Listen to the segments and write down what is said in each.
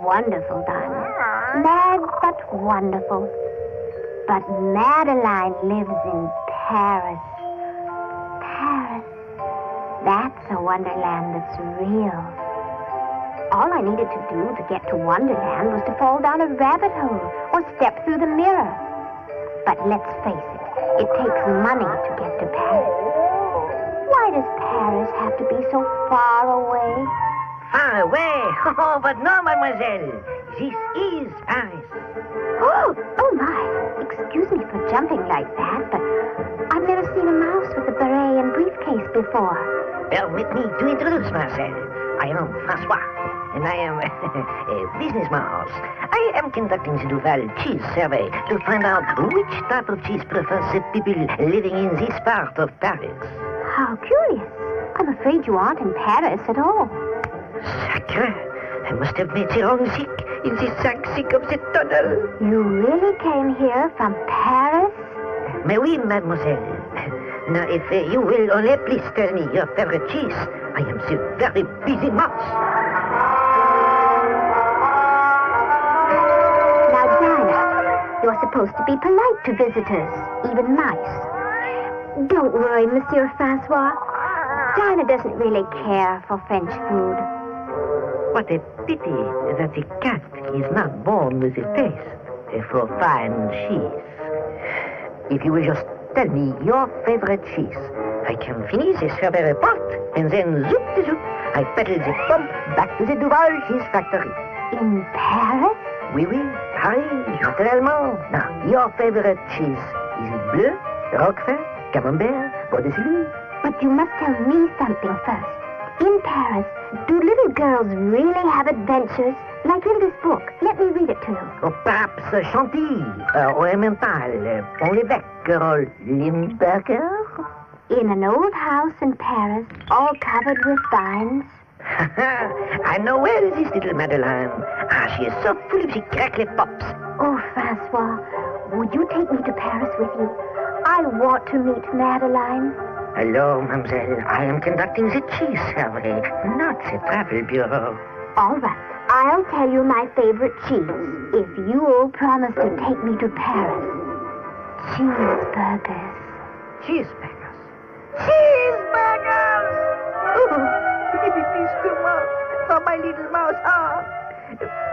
wonderful, darling. Mad but wonderful. But Madeline lives in Paris. Paris. That's a Wonderland that's real. All I needed to do to get to Wonderland was to fall down a rabbit hole or step through the mirror. But let's face it takes money to get to Paris. Why does Paris have to be so far away? Far away? Oh, but no, mademoiselle. This is Paris. Oh my. Excuse me for jumping like that, but I've never seen a mouse with a beret and briefcase before. Permit me to introduce myself. I am Francois, and I am a business mouse. I am conducting the Duval cheese survey to find out which type of cheese prefers the people living in this part of Paris. How curious. I'm afraid you aren't in Paris at all. Sacre, I must have made the wrong sick in the sick of the tunnel. You really came here from Paris? Mais oui, mademoiselle. Now, if you will only please tell me your favorite cheese, I am so very busy mouse. Now, Dinah, you're supposed to be polite to visitors, even nice. Don't worry, Monsieur Francois. Dinah doesn't really care for French food. What a pity that the cat is not born with a taste for fine cheese. If you will just tell me your favorite cheese, I can finish the survey report, and then zoop, I pedal the pump back to the Duval cheese factory. In Paris? Oui, Paris, naturellement. Now, your favorite cheese, is it bleu, roquefort, camembert, Bordeaux? But you must tell me something first. In Paris, do little girls really have adventures? Like in this book. Let me read it to you. Or perhaps Chantilly, or Emmental, Pont-l'Évêque, or Limburger? In an old house in Paris, all covered with vines. I know well this little Madeline. She is so full of the crackly pops. Oh, Francois, would you take me to Paris with you? I want to meet Madeline. Hello, mademoiselle. I am conducting the cheese survey, not the travel bureau. All right. I'll tell you my favorite cheese if you'll promise to take me to Paris. Cheeseburgers. Cheeseburgers? Cheeseburgers! Oh, it is too much for my little mouse heart.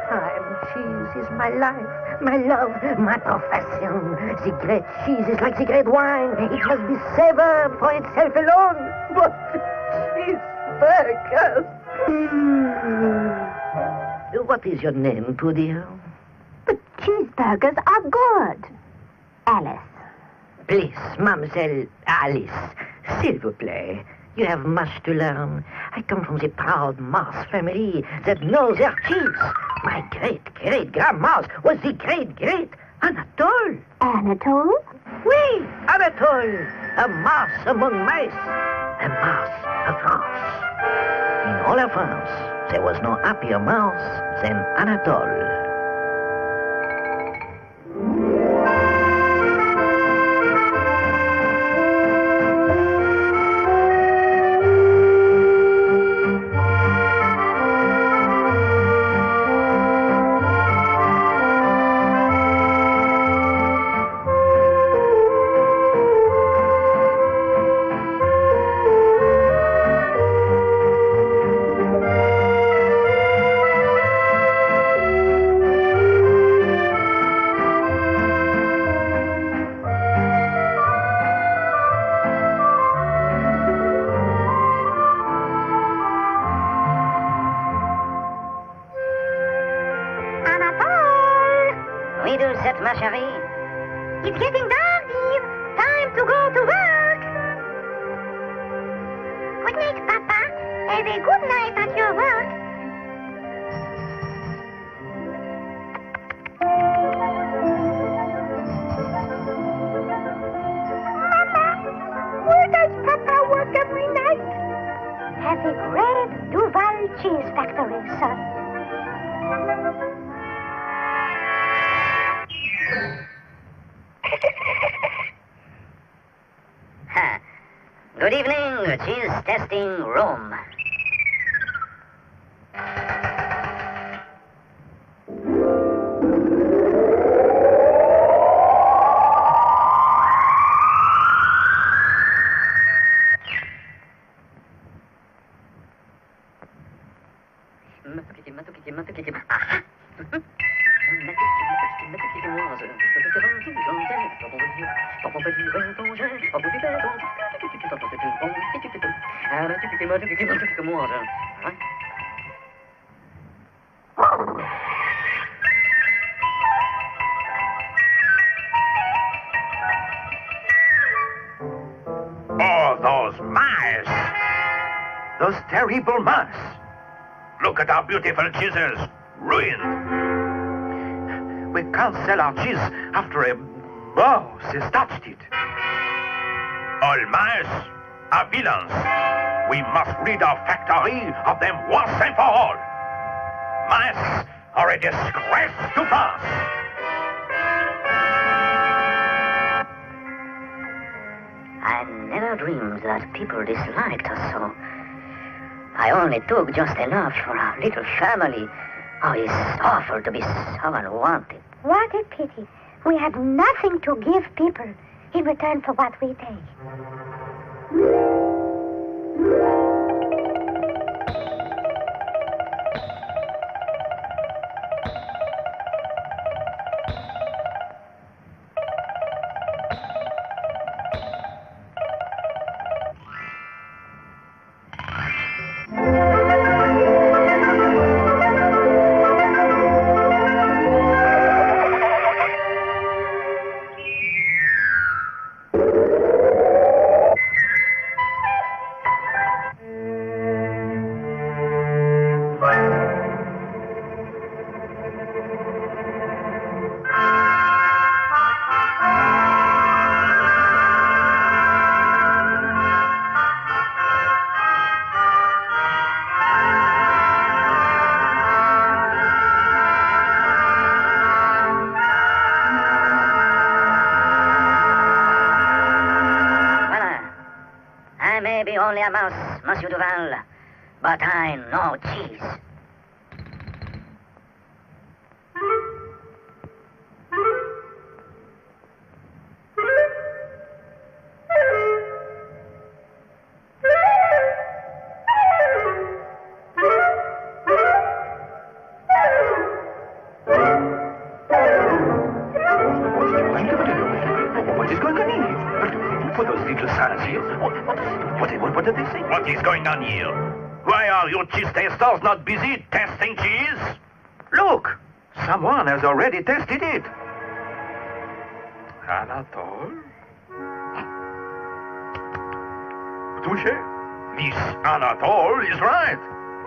Fine cheese is my life, my love, my profession. The great cheese is like the great wine. It must be savored for itself alone. But cheeseburgers... What is your name, poor dear? But cheeseburgers are good. Alice. Please, mademoiselle Alice, s'il vous plaît. You have much to learn. I come from the proud mouse family that knows their cheese. My great-great-grandmouse was the great-great Anatole. Anatole? Oui, Anatole. A mouse among mice. A mouse of France. In all of France, there was no happier mouse than Anatole. Ma chérie. It's getting dark, Eve. Time to go to work. Good night, Papa. Have a good night at your work. Mama, where does Papa work every night? At the great Duval cheese factory, son. Good evening, cheese testing room. Oh, those mice! Those terrible mice! Look at our beautiful cheeses, ruined. We can't sell our cheese after a mouse has touched it. All mice are villains. We must rid our factory of them once and for all. Mice are a disgrace to France. I never dreamed that people disliked us so. I only took just enough for our little family. Oh, it's awful to be so unwanted. What a pity. We have nothing to give people in return for what we take. Maybe only a mouse, Monsieur Duval, but I know cheese. What is going on here? For those little signs here? What did they say? What is going on here? Why are your cheese testers not busy testing cheese? Look! Someone has already tested it. Anatole? Touché. This Anatole is right.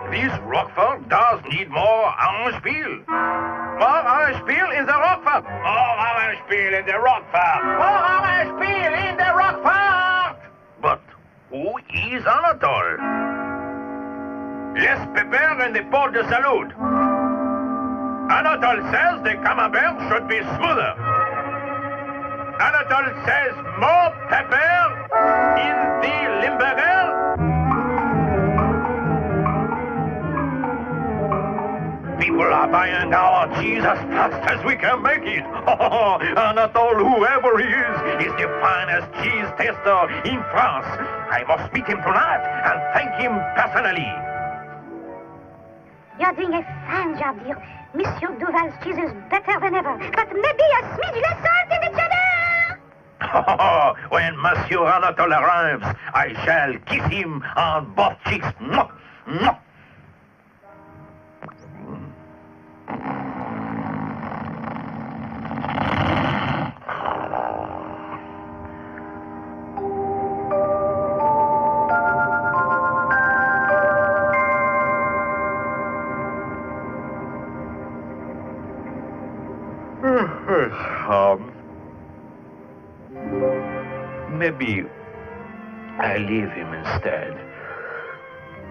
This Roquefort does need more Orangepeal. More Orangepeal in the Roquefort. More Orangepeal in the Roquefort. More Orangepeal in the Roquefort. But who is Anatole? Less pepper in the pot de salud. Anatole says the camembert should be smoother. Anatole says more pepper in the Limburger. People are buying our cheese as fast as we can make it. Anatole, whoever he is the finest cheese tester in France. I must meet him tonight and thank him personally. You're doing a fine job, dear. Monsieur Duval's cheese is better than ever, but maybe a smidge less salt in the cheddar. When Monsieur Anatole arrives, I shall kiss him on both cheeks. Mwah! Mwah! Maybe I leave him instead.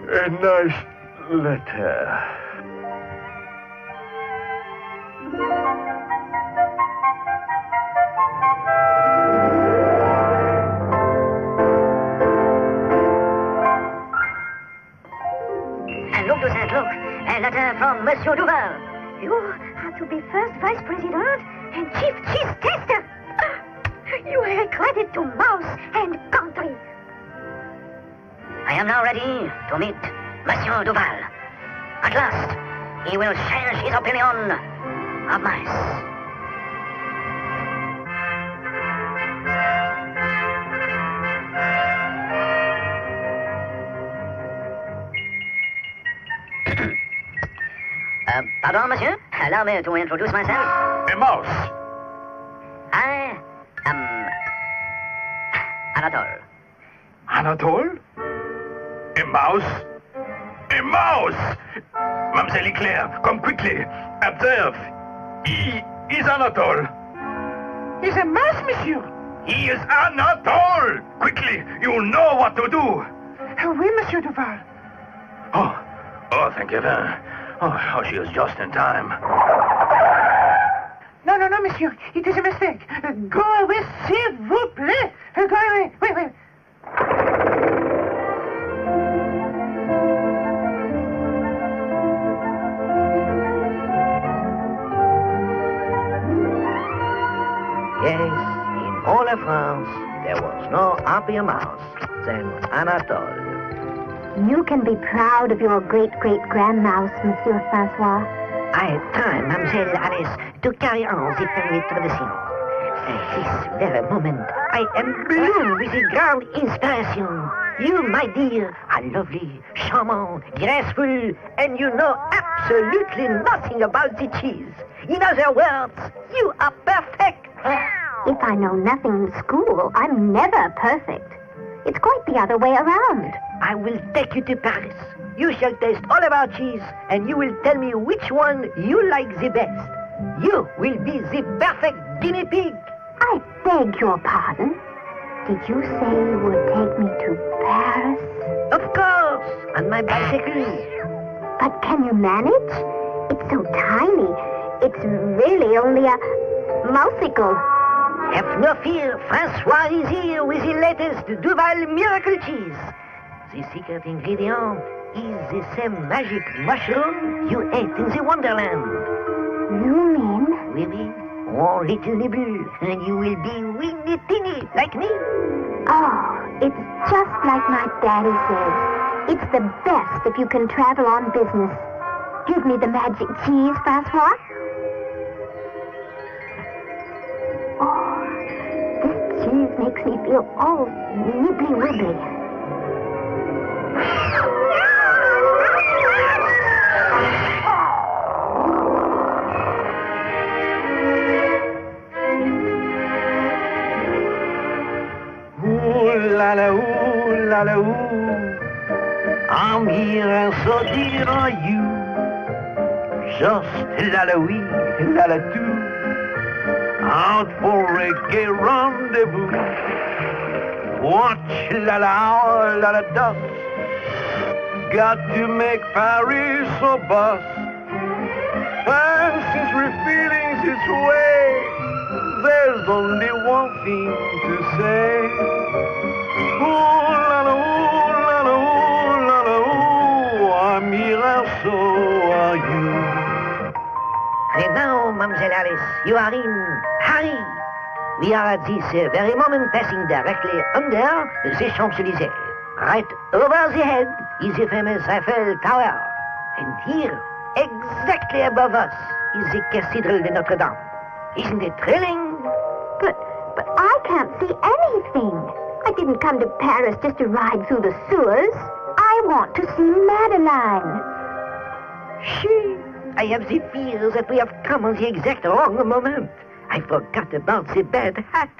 A nice letter. And look to that, look. A letter from Monsieur Duval. You are to be first vice president and chief cheese tester. You are a credit to mouse and country. I am now ready to meet Monsieur Duval. At last, he will change his opinion of mice. Pardon, monsieur? Allow me to introduce myself. A mouse. I am Anatole. Anatole? A mouse? A mouse! Mademoiselle Eclair, come quickly. Observe. He is Anatole. He's a mouse, monsieur. He is Anatole! Quickly, you know what to do. Oui, Monsieur Duval. Oh, thank you. Oh, she is just in time. No, monsieur. It is a mistake. Go away, s'il vous plaît. Go away. Wait. Yes, in all of France, there was no happier mouse than Anatole. You can be proud of your great-great-grandmouse, Monsieur Francois. I had time, Mademoiselle Alice, to carry on the family tradition. At this very moment, I am blue with a grand inspiration. You, my dear, are lovely, charmant, graceful, and you know absolutely nothing about the cheese. In other words, you are perfect. If I know nothing in school, I'm never perfect. It's quite the other way around. I will take you to Paris. You shall taste all of our cheese, and you will tell me which one you like the best. You will be the perfect guinea pig. I beg your pardon. Did you say you would take me to Paris? Of course, on my bicycle. But can you manage? It's so tiny. It's really only a mouseicle. Have no fear, Francois is here with the latest Duval miracle cheese. The secret ingredient is the same magic mushroom you ate in the Wonderland. You mean? Oui. One little nibble, and you will be weeny teeny like me. Oh, it's just like my daddy says. It's the best if you can travel on business. Give me the magic cheese, Francois. Cheese makes me feel all nibbly-wibbly. Ooh la la, ooh la la, ooh. I'm here and so dear are you. Just la la oui, la la too. Out for a gay rendezvous. Watch la la hour, la la dusk. Got to make Paris so bust. And since we're feeling this way, there's only one thing to say. Ooh la la, ooh la la, ooh la la, ooh. I'm here and so are you. And now, Mademoiselle Alice, you are in Paris. We are at this very moment passing directly under the Champs-Élysées. Right over the head is the famous Eiffel Tower. And here, exactly above us, is the Cathedral de Notre Dame. Isn't it thrilling? But I can't see anything. I didn't come to Paris just to ride through the sewers. I want to see Madeline. I have the fear that we have come on the exact wrong moment. I forgot about the bad hat.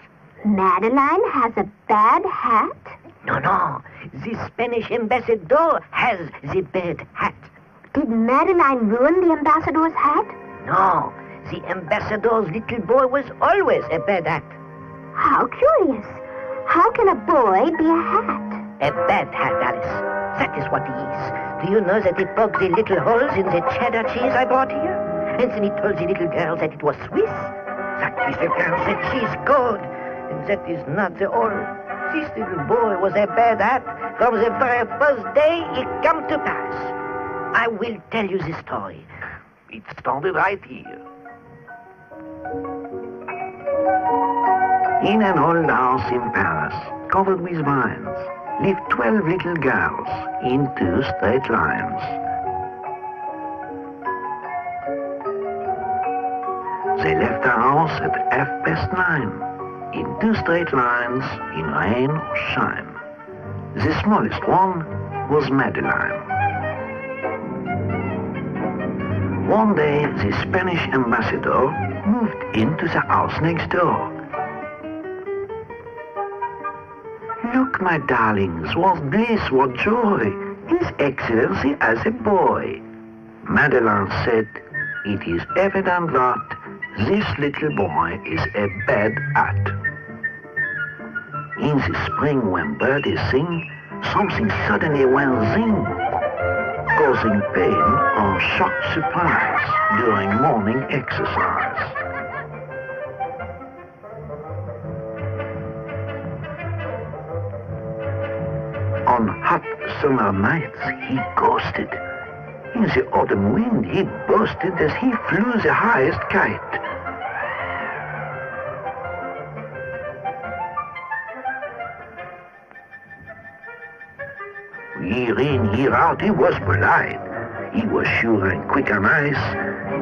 Madeline has a bad hat? No. The Spanish ambassador has the bad hat. Did Madeline ruin the ambassador's hat? No, the ambassador's little boy was always a bad hat. How curious. How can a boy be a hat? A bad hat, Alice. That is what he is. Do you know that he poked the little holes in the cheddar cheese I brought here? And then he told the little girl that it was Swiss? That is the girl said she's good. And that is not the all. This little boy was a bad hat from the very first day he came to Paris. I will tell you the story. It started right here. In an old house in Paris, covered with vines, lived 12 little girls in 2 straight lines. They left the house at 9:30, in 2 straight lines, in rain or shine. The smallest one was Madeline. One day, the Spanish ambassador moved into the house next door. Look, my darlings, what bliss, what joy, His Excellency as a boy. Madeleine said, it is evident that this little boy is a bad hat. In the spring when birds sing, something suddenly went zing, causing pain or shock surprise during morning exercise. On hot summer nights, he ghosted. In the autumn wind, he boasted as he flew the highest kite. Year in, year out, he was polite. He was sure and quick and nice,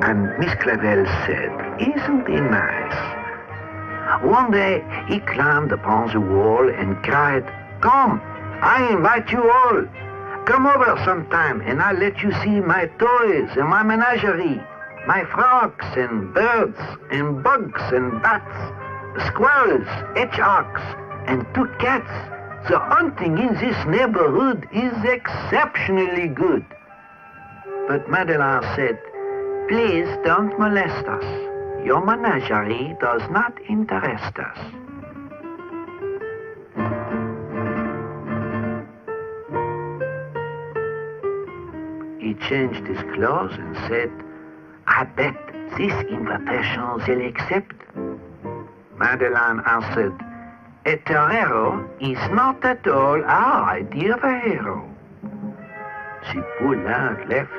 and Miss Clavel said, isn't he nice? One day, he climbed upon the wall and cried, come, I invite you all. Come over sometime and I'll let you see my toys and my menagerie, my frogs and birds and bugs and bats, squirrels, hedgehogs, and 2 cats. The hunting in this neighborhood is exceptionally good. But Madeleine said, please don't molest us. Your menagerie does not interest us. He changed his clothes and said, I bet this invitation they'll accept. Madeleine answered, a torero is not at all our idea of a hero. The poor lad left.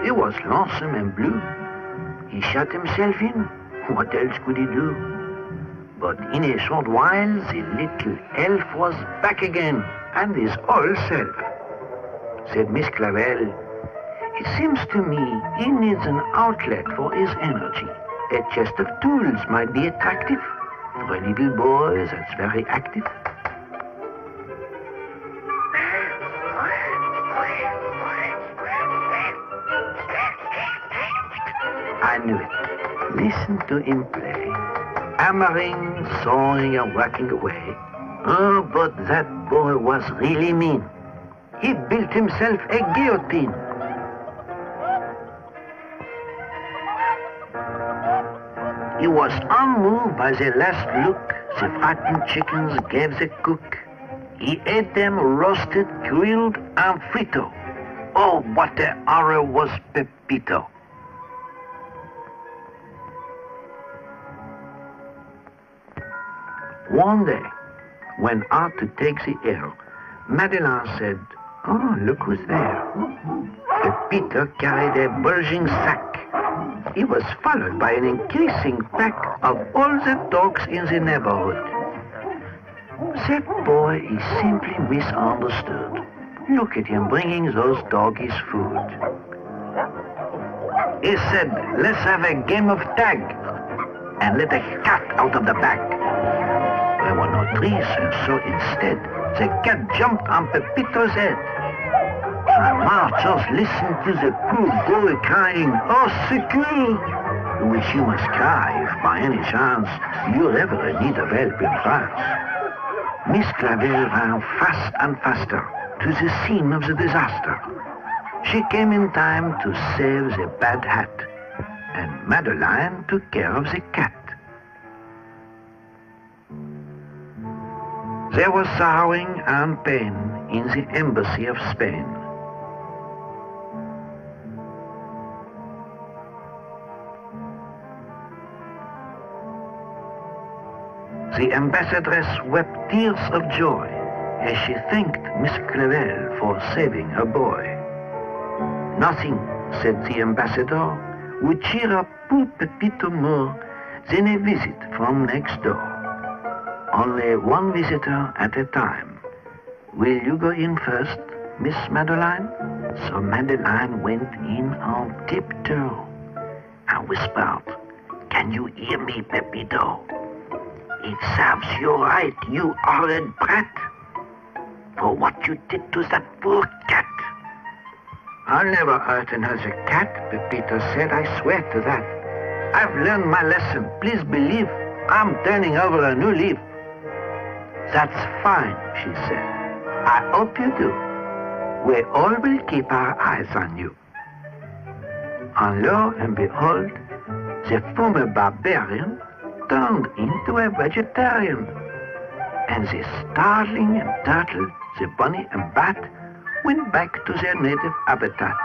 He was lonesome and blue. He shut himself in. What else could he do? But in a short while, the little elf was back again, and his old self. Said Miss Clavel, it seems to me he needs an outlet for his energy. A chest of tools might be attractive. For a little boy that's very active. I knew it. Listen to him play. Hammering, sawing, and working away. Oh, but that boy was really mean. He built himself a guillotine. He was unmoved by the last look the frightened chickens gave the cook. He ate them roasted, grilled, and frito. Oh, what a horror was Pepito. One day, when out to take the air, Madeleine said, oh, look who's there. Pepito carried a bulging sack. He was followed by an increasing pack of all the dogs in the neighborhood. That boy is simply misunderstood. Look at him bringing those doggies food. He said, let's have a game of tag and let a cat out of the bag. There were no trees, and so instead, the cat jumped on Pepito's head. Ma just listened to the poor boy crying, oh, secure, which you must cry if by any chance you're ever in need of help in France. Miss Clavel ran fast and faster to the scene of the disaster. She came in time to save the bad hat, and Madeleine took care of the cat. There was sorrowing and pain in the embassy of Spain. The ambassadress wept tears of joy as she thanked Miss Clavel for saving her boy. Nothing, said the ambassador, would cheer up poor Pepito more than a visit from next door. Only one visitor at a time. Will you go in first, Miss Madeleine? So Madeleine went in on tiptoe and whispered, can you hear me, Pepito? It serves you right, you horrid brat, for what you did to that poor cat. I'll never hurt another cat, Pepito said. I swear to that. I've learned my lesson. Please believe I'm turning over a new leaf. That's fine, she said. I hope you do. We all will keep our eyes on you. And lo and behold, the former barbarian turned into a vegetarian. And the starling and turtle, the bunny and bat, went back to their native habitat.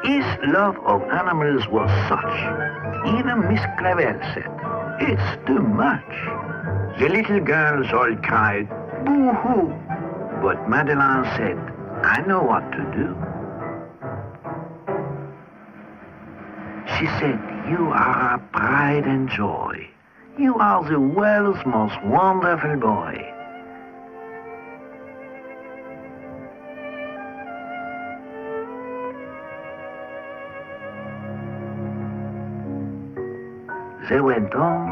His love of animals was such, even Miss Clavel said, "It's too much." The little girls all cried, "Boo-hoo!" But Madeleine said, "I know what to do." She said, "You are our pride and joy. You are the world's most wonderful boy." They went home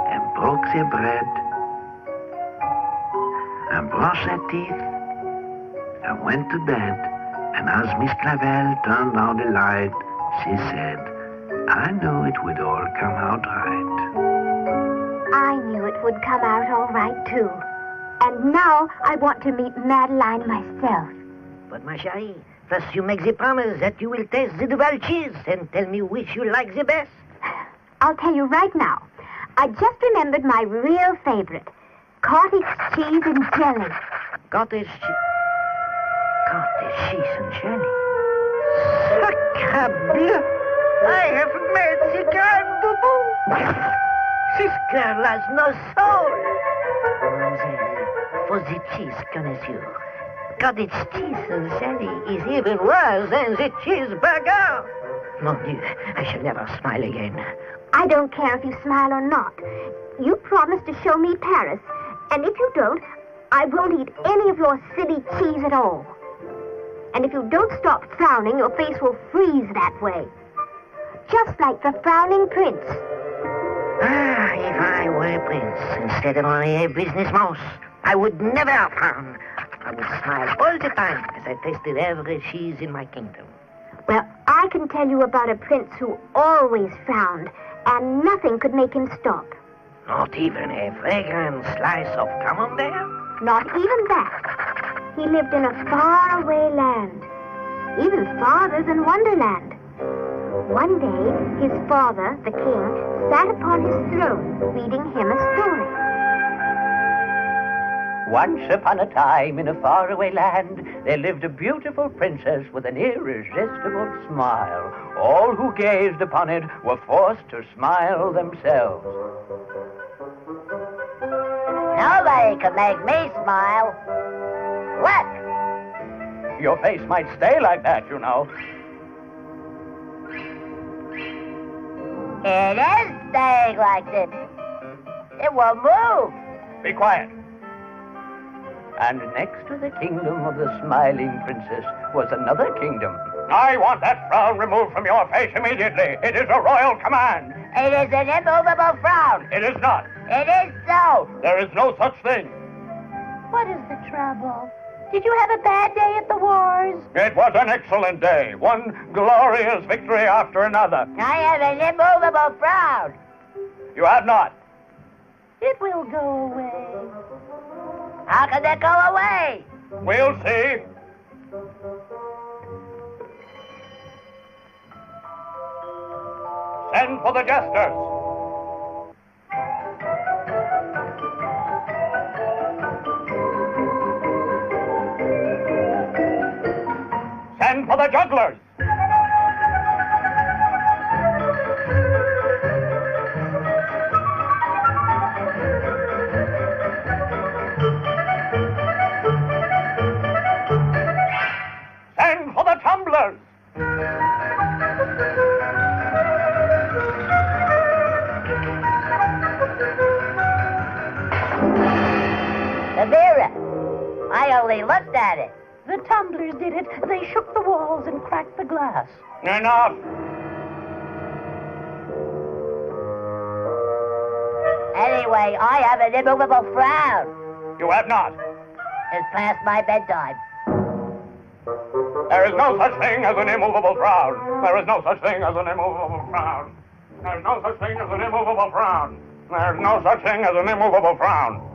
and broke their bread and brushed their teeth and went to bed. And as Miss Clavel turned on the light, she said, "I knew it would all come out right." I knew it would come out all right, too. And now I want to meet Madeline myself. But, ma chérie, first you make the promise that you will taste the Duval cheese and tell me which you like the best. I'll tell you right now. I just remembered my real favorite. Cottage cheese and jelly. Cottage cheese and jelly. Sacre bleu! I have made the grand boo-boo. This girl has no soul. Mademoiselle, for the cheese connoisseur, cottage cheese and jelly is even worse than the cheeseburger. Mon Dieu, I shall never smile again. I don't care if you smile or not. You promised to show me Paris. And if you don't, I won't eat any of your silly cheese at all. And if you don't stop frowning, your face will freeze that way. Just like the frowning prince. Ah, if I were a prince instead of only a business mouse, I would never frown. I would smile all the time as I tasted every cheese in my kingdom. Well, I can tell you about a prince who always frowned, and nothing could make him stop. Not even a fragrant slice of camembert? Not even that. He lived in a faraway land, even farther than Wonderland. One day, his father, the king, sat upon his throne, reading him a story. Once upon a time, in a faraway land, there lived a beautiful princess with an irresistible smile. All who gazed upon it were forced to smile themselves. Nobody could make me smile. Look! Your face might stay like that, you know. It is staying like this. It won't move. Be quiet. And next to the kingdom of the smiling princess was another kingdom. I want that frown removed from your face immediately. It is a royal command. It is an immovable frown. It is not. It is so. There is no such thing. What is the trouble? Did you have a bad day at the wars? It was an excellent day. One glorious victory after another. I have an immovable frown. You have not. It will go away. How can that go away? We'll see. Send for the jesters. Send for the jugglers. Send for the tumblers. The mirror. I only looked at it. The tumblers did it. They shook the walls and cracked the glass. Enough. Anyway, I have an immovable frown. You have not. It's past my bedtime. There is no such thing as an immovable frown. There is no such thing as an immovable frown. There is no such thing as an immovable frown. There is no such thing as an immovable frown.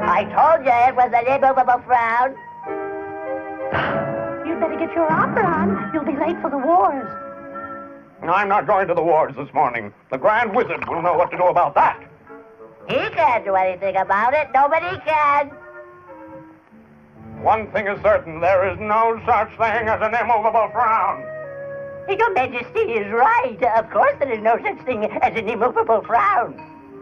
I told you it was an immovable frown. You'd better get your opera on. You'll be late for the wars. I'm not going to the wars this morning. The Grand Wizard will know what to do about that. He can't do anything about it. Nobody can. One thing is certain, there is no such thing as an immovable frown. Your Majesty is right. Of course there is no such thing as an immovable frown.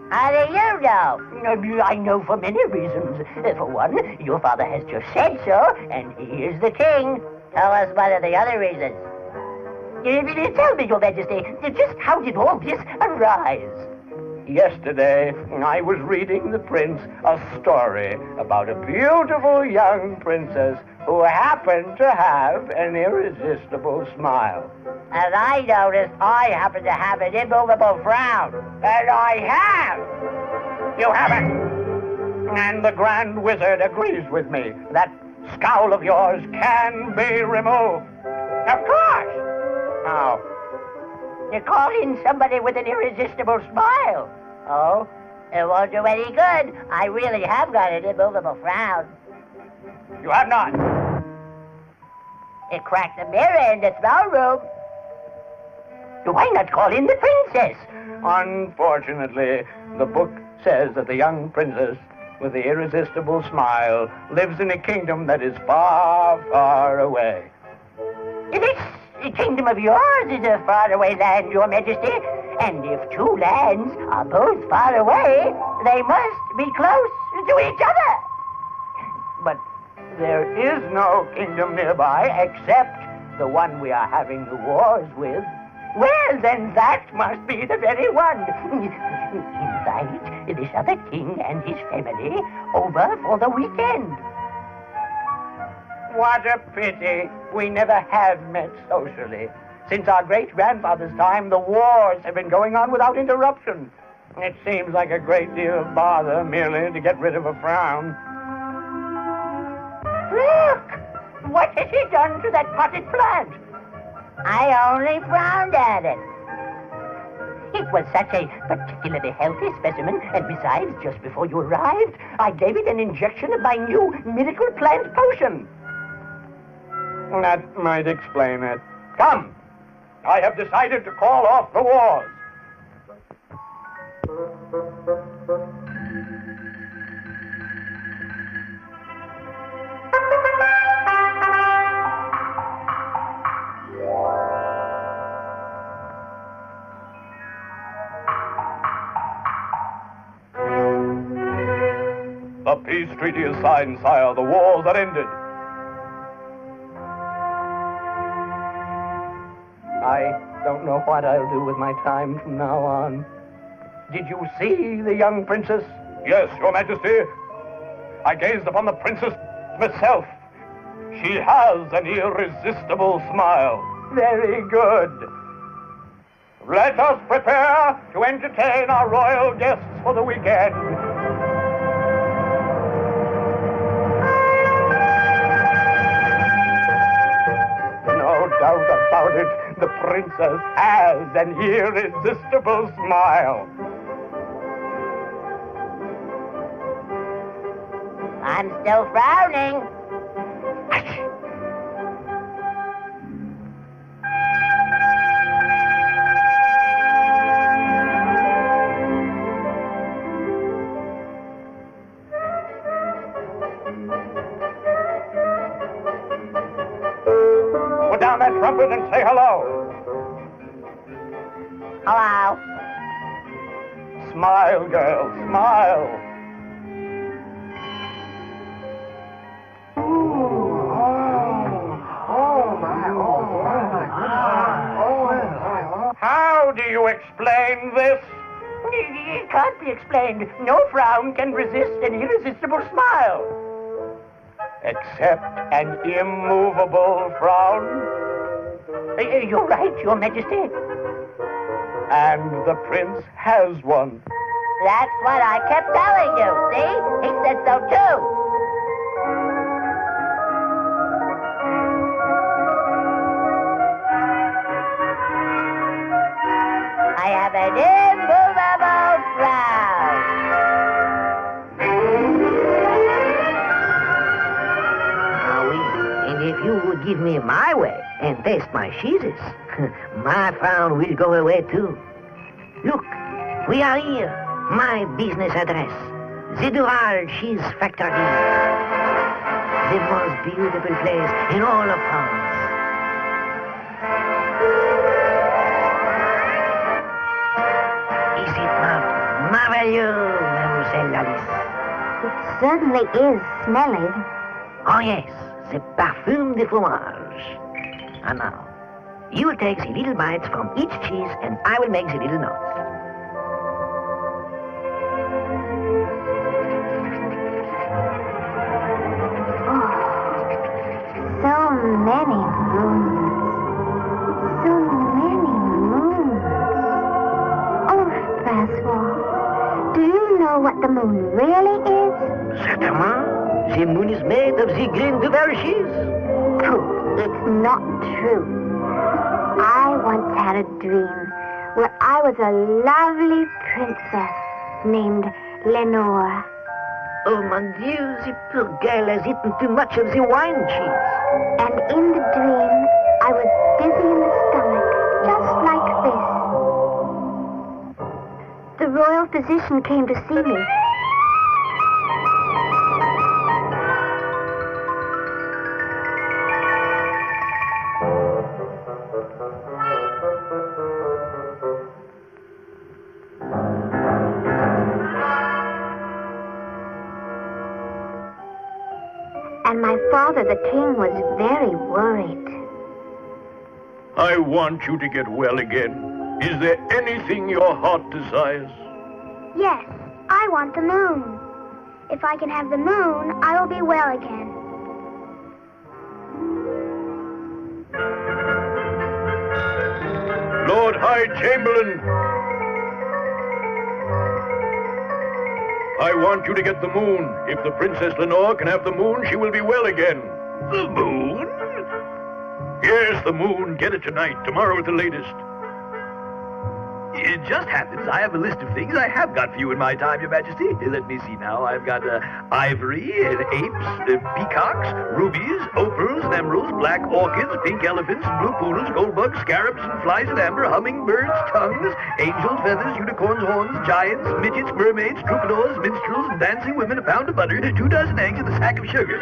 How do you know? I know for many reasons. For one, your father has just said so, and he is the king. Tell us what are the other reasons. Tell me, Your Majesty, just how did all this arise? Yesterday, I was reading the prince a story about a beautiful young princess who happened to have an irresistible smile. And I noticed I happen to have an immovable frown. And I have! You haven't! And the Grand Wizard agrees with me. That scowl of yours can be removed. Of course! How? You call in somebody with an irresistible smile. Oh? It won't do any good. I really have got an immovable frown. You have not. It cracked the mirror in the throne room. Why not call in the princess? Unfortunately, the book says that the young princess with the irresistible smile lives in a kingdom that is far, far away. This kingdom of yours is a faraway land, Your Majesty. And if two lands are both far away, they must be close to each other. But there is no kingdom nearby except the one we are having the wars with. Well, then that must be the very one. Invite this other king and his family over for the weekend. What a pity. We never have met socially. Since our great-grandfather's time, the wars have been going on without interruption. It seems like a great deal of bother merely to get rid of a frown. Look! What has he done to that potted plant? I only frowned at it. It was such a particularly healthy specimen, and besides, just before you arrived, I gave it an injection of my new miracle plant potion. That might explain it. Come! I have decided to call off the wars. The peace treaty is signed, sire. The wars are ended. I don't know what I'll do with my time from now on. Did you see the young princess? Yes, Your Majesty. I gazed upon the princess myself. She has an irresistible smile. Very good. Let us prepare to entertain our royal guests for the weekend. No doubt about it, the princess has an irresistible smile. I'm still frowning. Hush. Put down that trumpet and say hello. Hello. Smile, girl, smile. How do you explain this? It can't be explained. No frown can resist an irresistible smile. Except an immovable frown? You're right, Your Majesty. And the prince has one. That's what I kept telling you, see? He said so too. I have an immovable frown. And if you would give me my way and taste my cheeses, my frown will go away too. Look, we are here. My business address. The Dural Cheese Factory. The most beautiful place in all of France. Is it not marvelous, Mademoiselle Alice? It certainly is smelly. Oh yes, the parfum de fromage. And now, you will take the little bites from each cheese and I will make the little notes. So many moons. So many moons. Oh, Francois, do you know what the moon really is? Certainement. The moon is made of the green Duval cheese. It's not true. I once had a dream where I was a lovely princess named Lenore. Oh, mon Dieu, the poor girl has eaten too much of the wine cheese. And in the dream, I was dizzy in the stomach, just like this. The royal physician came to see me. And my father, the king, was very worried. I want you to get well again. Is there anything your heart desires? Yes, I want the moon. If I can have the moon, I will be well again. Lord High Chamberlain, I want you to get the moon. If the Princess Lenore can have the moon, she will be well again. The moon? Yes, the moon. Get it tonight, tomorrow at the latest. It just happens I have a list of things I have got for you in my time, Your Majesty. Let me see now. I've got ivory and apes, peacocks, rubies, opals and emeralds, black orchids, pink elephants, blue poodles, gold bugs, scarabs and flies of amber, hummingbirds, tongues, angels, feathers, unicorns, horns, giants, midgets, mermaids, troubadours, minstrels, and dancing women, a pound of butter, 2 dozen eggs, and a sack of sugar.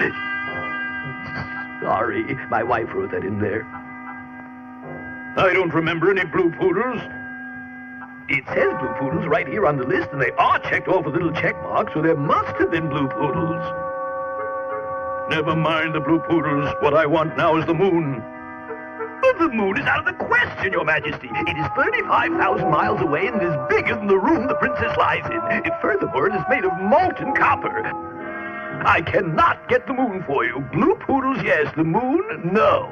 Sorry, my wife wrote that in there. I don't remember any blue poodles. It says blue poodles right here on the list, and they are checked off with little check marks, so there must have been blue poodles. Never mind the blue poodles. What I want now is the moon. But the moon is out of the question, Your Majesty. It is 35,000 miles away and it is bigger than the room the princess lies in. Furthermore, it is made of molten copper. I cannot get the moon for you. Blue poodles, yes. The moon, no.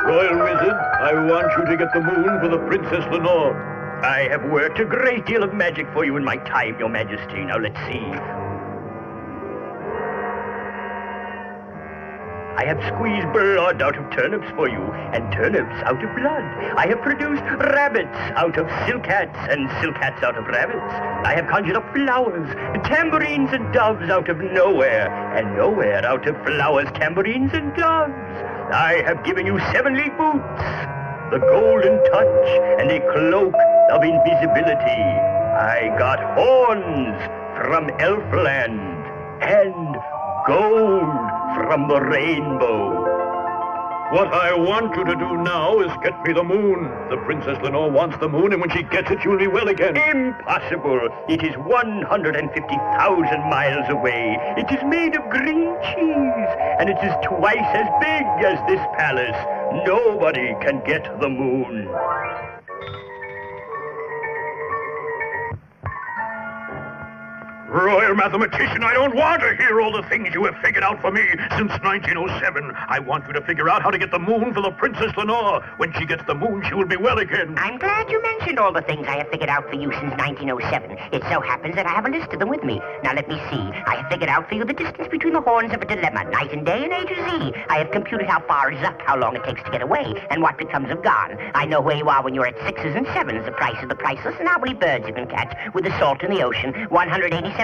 Royal Wizard, I want you to get the moon for the Princess Lenore. I have worked a great deal of magic for you in my time, Your Majesty. Now let's see. I have squeezed blood out of turnips for you, and turnips out of blood. I have produced rabbits out of silk hats, and silk hats out of rabbits. I have conjured up flowers, tambourines and doves out of nowhere, and nowhere out of flowers, tambourines and doves. I have given you 7 league boots, the golden touch, and a cloak of invisibility. I got horns from Elfland, and gold from the rainbow. What I want you to do now is get me the moon. The Princess Lenore wants the moon, and when she gets it, she'll be well again. Impossible. It is 150,000 miles away. It is made of green cheese, and it is twice as big as this palace. Nobody can get the moon. Royal mathematician, I don't want to hear all the things you have figured out for me since 1907. I want you to figure out how to get the moon for the Princess Lenore. When she gets the moon, she will be well again. I'm glad you mentioned all the things I have figured out for you since 1907. It so happens that I have a list of them with me. Now let me see. I have figured out for you the distance between the horns of a dilemma, night and day and A to Z. I have computed how far is up, how long it takes to get away, and what becomes of gone. I know where you are when you're at sixes and sevens, the price of the priceless, and how many birds you can catch with the salt in the ocean. 187,796,123,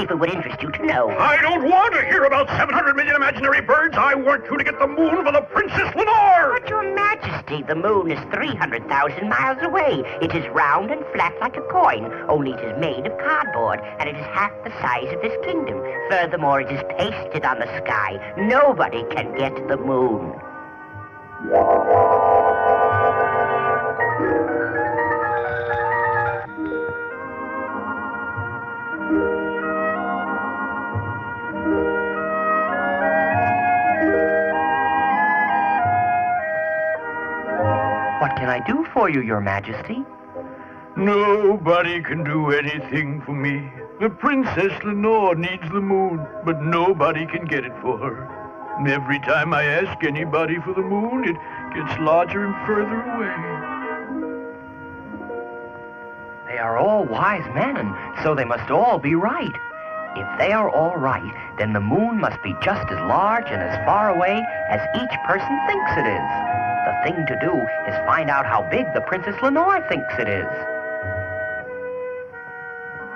if it would interest you to know. I don't want to hear about 700 million imaginary birds. I want you to get the moon for the Princess Lenore. But, Your Majesty, the moon is 300,000 miles away. It is round and flat like a coin, only it is made of cardboard, and it is half the size of this kingdom. Furthermore, it is pasted on the sky. Nobody can get the moon. What can I do for you, Your Majesty? Nobody can do anything for me. The Princess Lenore needs the moon, but nobody can get it for her. And every time I ask anybody for the moon, it gets larger and further away. They are all wise men, and so they must all be right. If they are all right, then the moon must be just as large and as far away as each person thinks it is. The thing to do is find out how big the Princess Lenore thinks it is.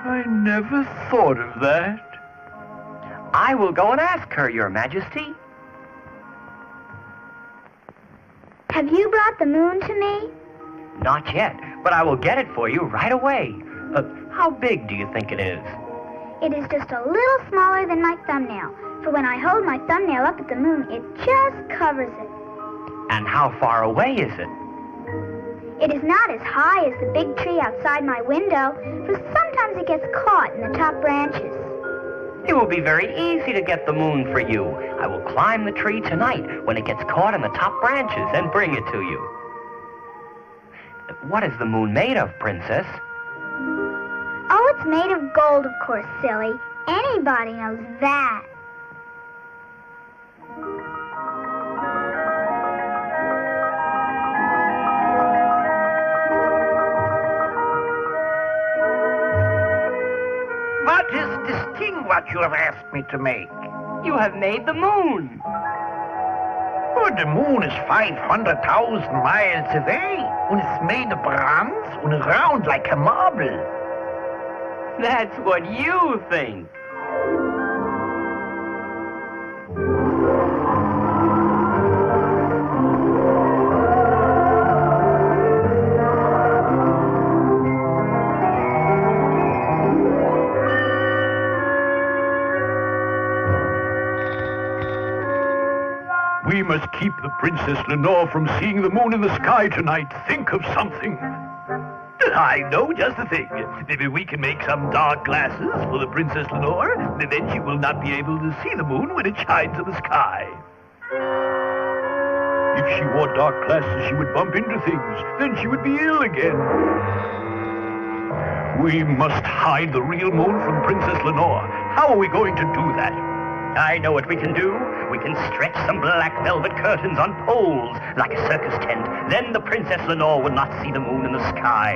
I never thought of that. I will go and ask her, Your Majesty. Have you brought the moon to me? Not yet, but I will get it for you right away. How big do you think it is? It is just a little smaller than my thumbnail, for when I hold my thumbnail up at the moon, it just covers it. And how far away is it? It is not as high as the big tree outside my window, for sometimes it gets caught in the top branches. It will be very easy to get the moon for you. I will climb the tree tonight when it gets caught in the top branches and bring it to you. What is the moon made of, Princess? Oh, it's made of gold, of course, silly. Anybody knows that. What is this thing what you have asked me to make? You have made the moon. Oh, the moon is 500,000 miles away, and it's made of bronze and round like a marble. That's what you think. We must keep the Princess Lenore from seeing the moon in the sky tonight. Think of something. I know just the thing. Maybe we can make some dark glasses for the Princess Lenore, and then she will not be able to see the moon when it shines in the sky. If she wore dark glasses, she would bump into things. Then she would be ill again. We must hide the real moon from Princess Lenore. How are we going to do that? I know what we can do. We can stretch some black velvet curtains on poles, like a circus tent. Then the Princess Lenore would not see the moon in the sky.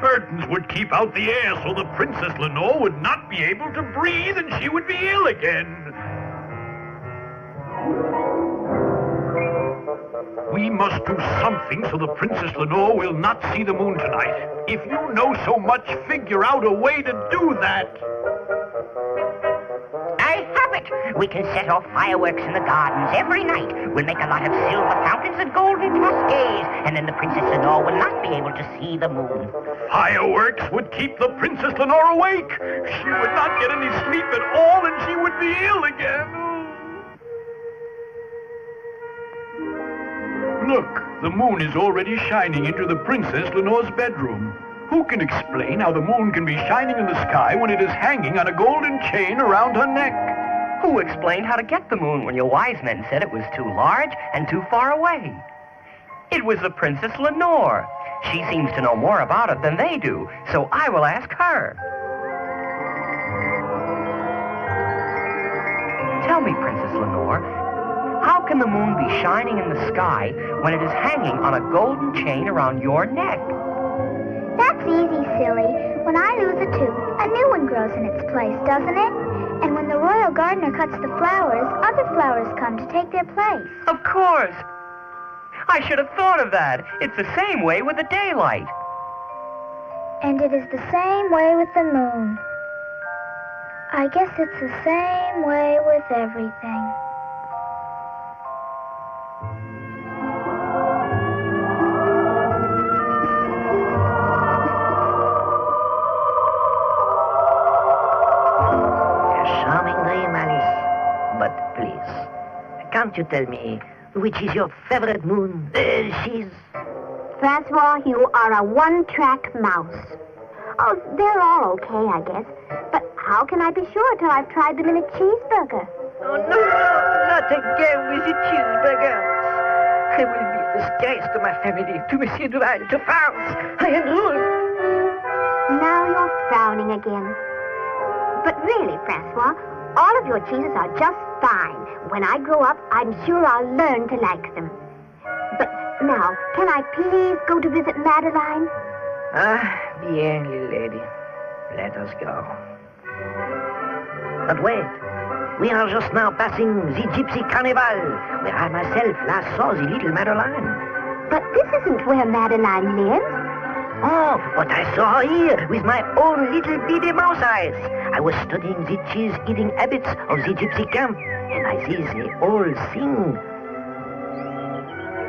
Curtains would keep out the air, so the Princess Lenore would not be able to breathe, and she would be ill again. We must do something so the Princess Lenore will not see the moon tonight. If you know so much, figure out a way to do that. I have it. We can set off fireworks in the gardens every night. We'll make a lot of silver fountains and golden cascades, and then the Princess Lenore will not be able to see the moon. Fireworks would keep the Princess Lenore awake. She would not get any sleep at all, and she would be ill again. The moon is already shining into the Princess Lenore's bedroom. Who can explain how the moon can be shining in the sky when it is hanging on a golden chain around her neck? Who explained how to get the moon when your wise men said it was too large and too far away? It was the Princess Lenore. She seems to know more about it than they do, so I will ask her. Tell me, Princess Lenore, how can the moon be shining in the sky when it is hanging on a golden chain around your neck? That's easy, silly. When I lose a tooth, a new one grows in its place, doesn't it? And when the royal gardener cuts the flowers, other flowers come to take their place. Of course. I should have thought of that. It's the same way with the daylight. And it is the same way with the moon. I guess it's the same way with everything. Can't you tell me which is your favorite moon? She's... Francois, you are a one-track mouse. Oh, they're all okay, I guess. But how can I be sure till I've tried them in a cheeseburger? Oh, no, not again with the cheeseburgers. I will be a disgrace to my family, to Monsieur Duval, to France. I am ruined. Now you're frowning again. But really, Francois, all of your cheeses are just fine. When I grow up, I'm sure I'll learn to like them. But now, can I please go to visit Madeline? Bien, little lady. Let us go. But wait. We are just now passing the Gypsy Carnival, where I myself last saw the little Madeline. But this isn't where Madeline lives. Oh, but I saw her here with my own little beady mouse eyes. I was studying the cheese-eating habits of the gypsy camp, and I see they all sing.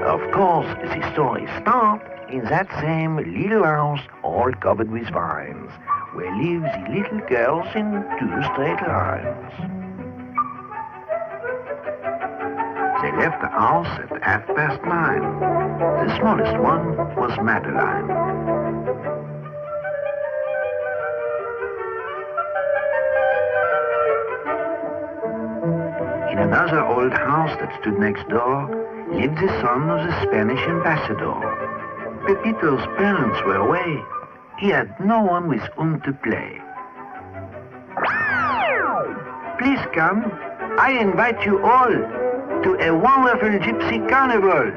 Of course, the story starts in that same little house all covered with vines, where live the little girls in 2 straight lines. They left the house at 9:30. The smallest one was Madeline. In another old house that stood next door lived the son of the Spanish ambassador. Pepito's parents were away. He had no one with whom to play. Please come. I invite you all to a wonderful gypsy carnival.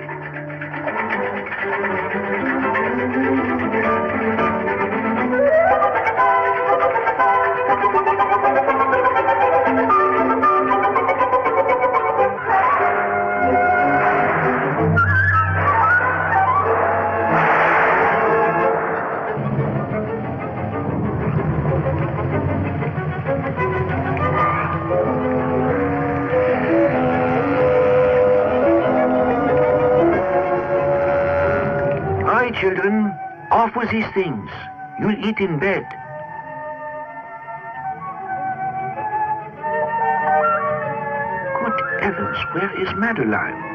Children, off with these things. You'll eat in bed. Good heavens, where is Madeline?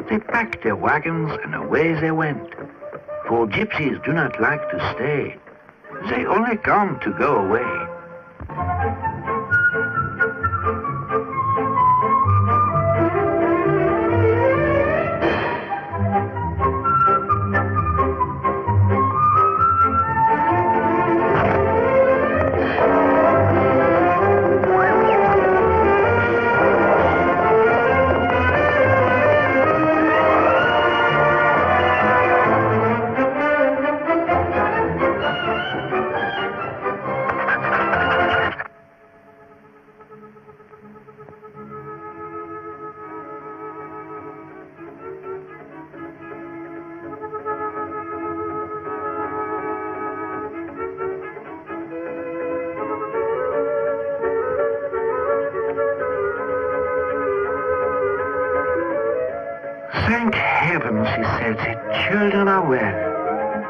They packed their wagons and away they went. For gypsies do not like to stay. They only come to go away. heaven, she said, the children are well.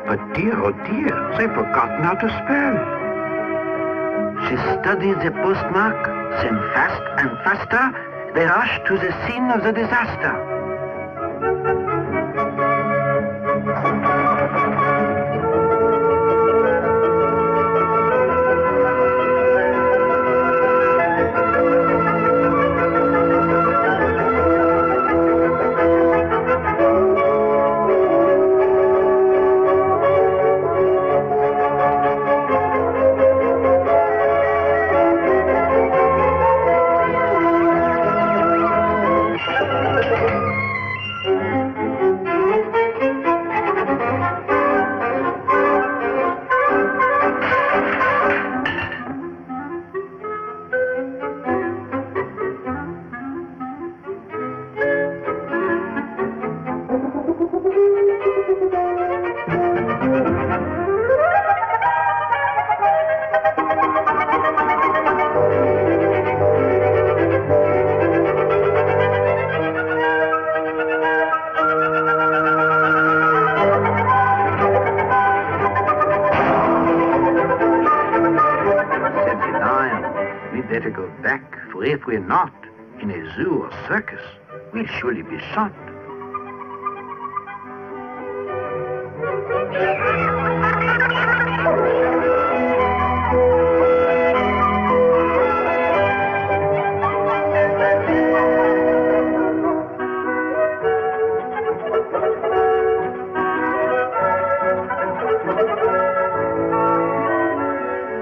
But dear, oh dear, they've forgotten how to spell. She studied the postmark, then fast and faster, they rushed to the scene of the disaster. Better go back, for if we're not in a zoo or circus, we'll surely be shot.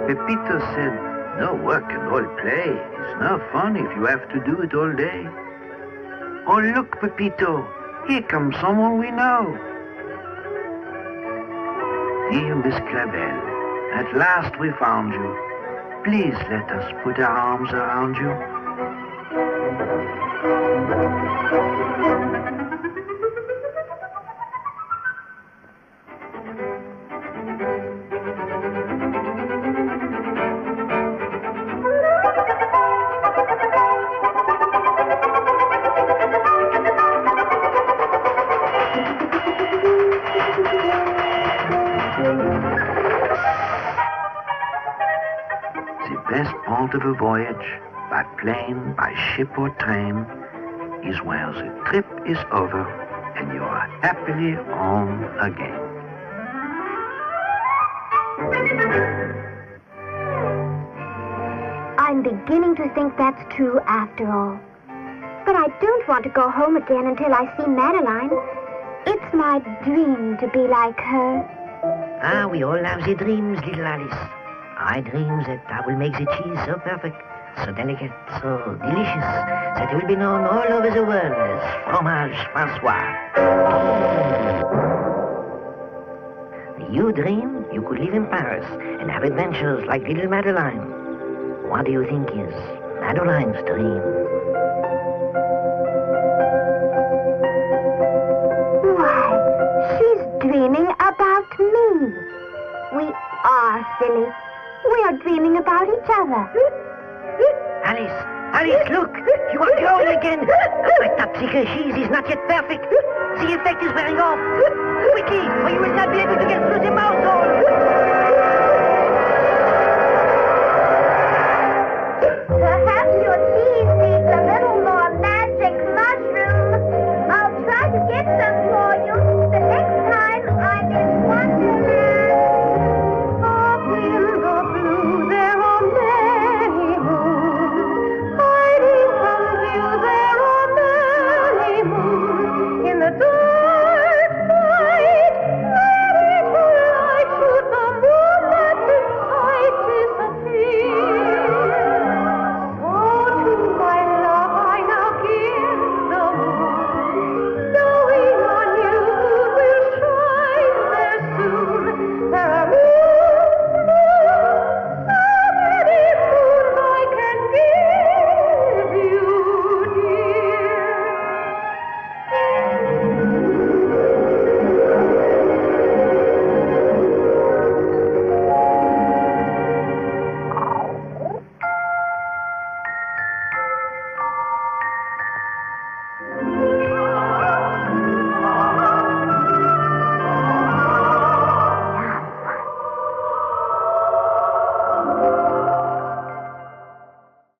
Pepito said, no work and all play. It's no fun if you have to do it all day. Oh, look, Pepito. Here comes someone we know. Dear Miss Clavel, at last we found you. Please let us put our arms around you. The best part of a voyage, by plane, by ship or train, is where the trip is over and you are happily home again. I'm beginning to think that's true after all. But I don't want to go home again until I see Madeline. It's my dream to be like her. Ah, we all have the dreams, little Alice. I dream that I will make the cheese so perfect, so delicate, so delicious, that it will be known all over the world as fromage Francois. You dream you could live in Paris and have adventures like little Madeline. What do you think is Madeline's dream? Why, she's dreaming about me. We are silly. We are dreaming about each other. Alice, look! You are glowing again! My top-secret cheese is not yet perfect. The effect is wearing off. Quickly, or you will not be able to get through the mouth hole.